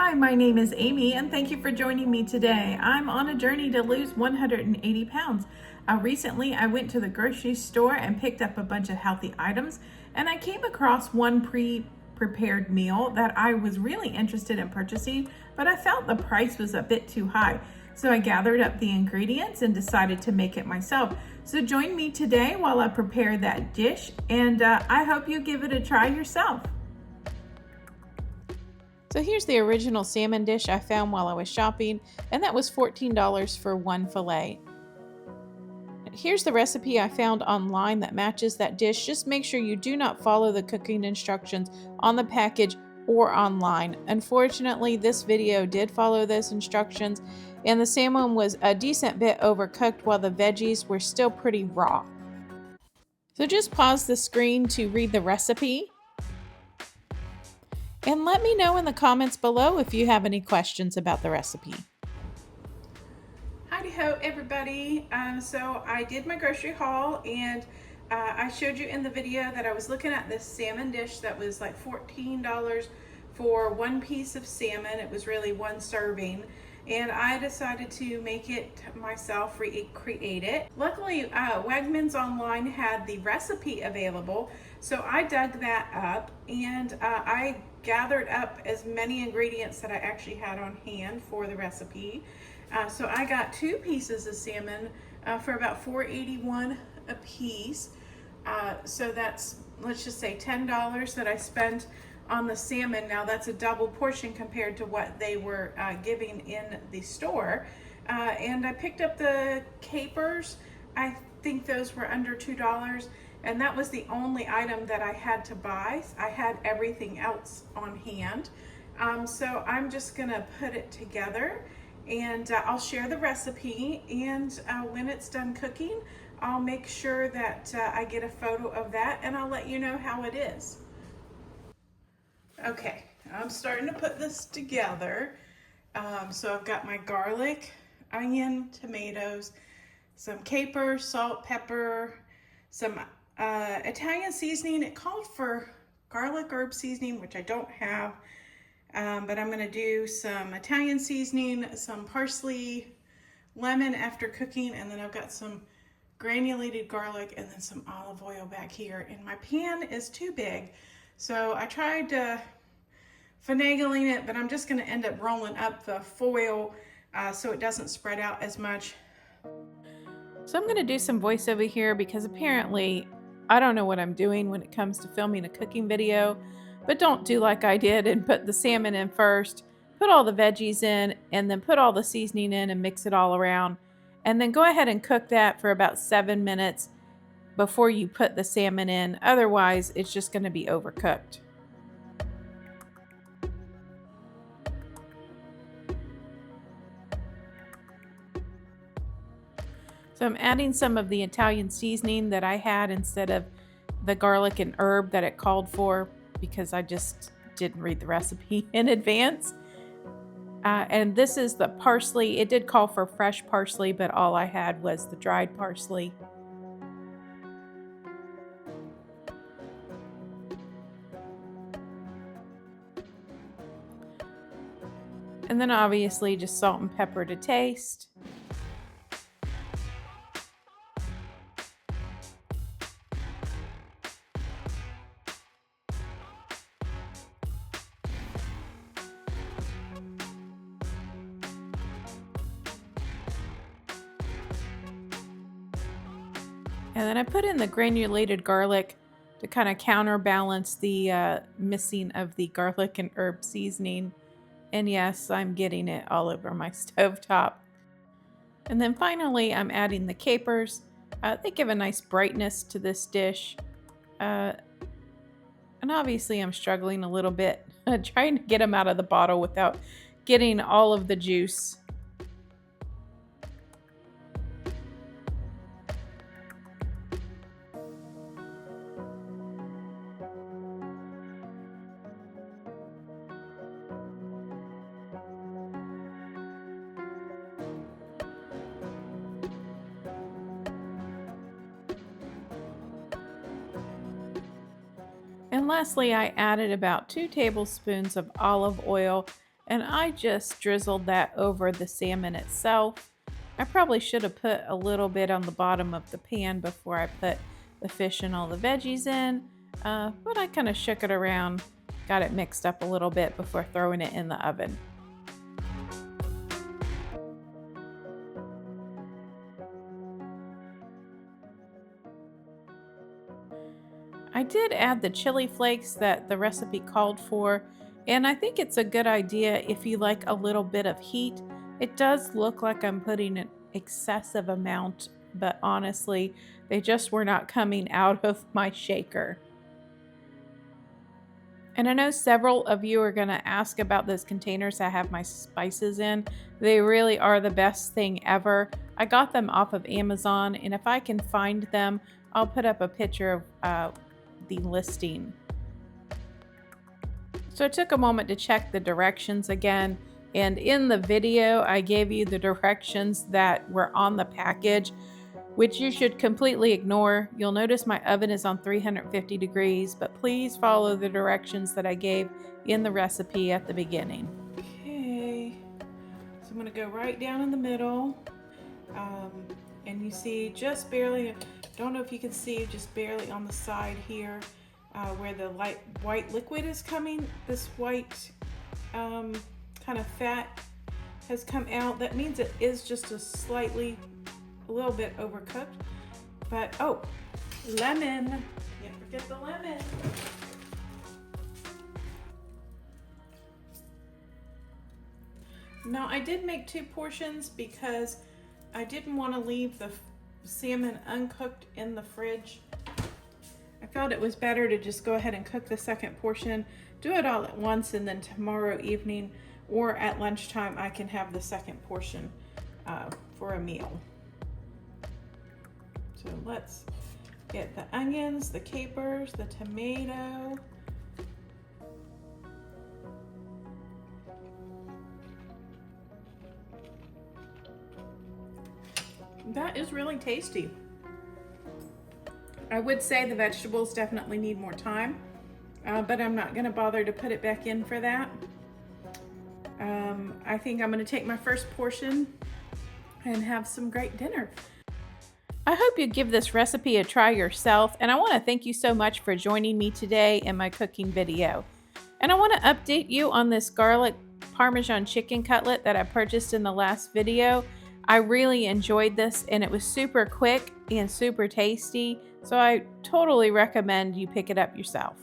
Hi, my name is Amy and thank you for joining me today. I'm on a journey to lose 180 pounds. Recently, I went to the grocery store and picked up a bunch of healthy items, and I came across one pre-prepared meal that I was really interested in purchasing, but I felt the price was a bit too high. So I gathered up the ingredients and decided to make it myself. So join me today while I prepare that dish, and I hope you give it a try yourself. So here's the original salmon dish I found while I was shopping, and that was $14 for one fillet. Here's the recipe I found online that matches that dish. Just make sure you do not follow the cooking instructions on the package or online. Unfortunately, this video did follow those instructions, and the salmon was a decent bit overcooked while the veggies were still pretty raw. So just pause the screen to read the recipe. And let me know in the comments below if you have any questions about the recipe. Howdy ho, everybody. So I did my grocery haul, and I showed you in the video that I was looking at this salmon dish that was like $14 for one piece of salmon. It was really one serving, and I decided to make it myself, recreate it. Luckily, Wegmans online had the recipe available, so I dug that up, and I gathered up as many ingredients that I actually had on hand for the recipe. So I got two pieces of salmon for about $4.81 a piece. So that's, let's just say, $10 that I spent on the salmon. Now that's a double portion compared to what they were giving in the store. And I picked up the capers. I think those were under $2. And that was the only item that I had to buy. I had everything else on hand. So I'm just gonna put it together, and I'll share the recipe, and when it's done cooking, I'll make sure that I get a photo of that, and I'll let you know how it is. Okay, I'm starting to put this together. So I've got my garlic, onion, tomatoes, some capers, salt, pepper, some Italian seasoning. It called for garlic herb seasoning, which I don't have. But I'm going to do some Italian seasoning, some parsley, lemon after cooking, and then I've got some granulated garlic and then some olive oil back here. And my pan is too big, so I tried finagling it, but I'm just going to end up rolling up the foil so it doesn't spread out as much. So I'm going to do some voiceover here because apparently I don't know what I'm doing when it comes to filming a cooking video. But don't do like I did and put the salmon in first, put all the veggies in, and then put all the seasoning in and mix it all around. And then go ahead and cook that for about 7 minutes before you put the salmon in. Otherwise, it's just going to be overcooked. So I'm adding some of the Italian seasoning that I had instead of the garlic and herb that it called for, because I just didn't read the recipe in advance. And this is the parsley. It did call for fresh parsley, but all I had was the dried parsley. And then obviously just salt and pepper to taste. And then I put in the granulated garlic to kind of counterbalance the missing of the garlic and herb seasoning. And yes, I'm getting it all over my stovetop. And then finally, I'm adding the capers. They give a nice brightness to this dish. And obviously I'm struggling a little bit trying to get them out of the bottle without getting all of the juice. And lastly, I added about 2 tablespoons of olive oil, And I just drizzled that over the salmon itself. I probably should have put a little bit on the bottom of the pan before I put the fish and all the veggies in, but I kind of shook it around, got it mixed up a little bit before throwing it in the oven. I did add the chili flakes that the recipe called for, and I think it's a good idea if you like a little bit of heat. It does look like I'm putting an excessive amount, but honestly, they just were not coming out of my shaker. And I know several of you are going to ask about those containers I have my spices in. They really are the best thing ever. I got them off of Amazon, and if I can find them, I'll put up a picture of the listing. So I took a moment to check the directions again, and in the video I gave you the directions that were on the package, which you should completely ignore. You'll notice my oven is on 350 degrees, but please follow the directions that I gave in the recipe at the beginning. Okay, so I'm gonna go right down in the middle, and you see just barely, don't know if you can see, just barely on the side here, where the light white liquid is coming, this white kind of fat has come out. That means it is just a little bit overcooked. But oh, lemon, can't forget the lemon. Now I did make 2 portions because I didn't want to leave the salmon uncooked in the fridge. I felt it was better to just go ahead and cook the second portion, do it all at once, and then tomorrow evening or at lunchtime I can have the second portion for a meal. So let's get the onions, the capers, the tomato. That is really tasty. I would say the vegetables definitely need more time, but I'm not gonna bother to put it back in for that. I think I'm gonna take my first portion and have some great dinner. I hope you give this recipe a try yourself, and I want to thank you so much for joining me today in my cooking video. And I want to update you on this garlic Parmesan chicken cutlet that I purchased in the last video. I really enjoyed this, and it was super quick and super tasty, so I totally recommend you pick it up yourself.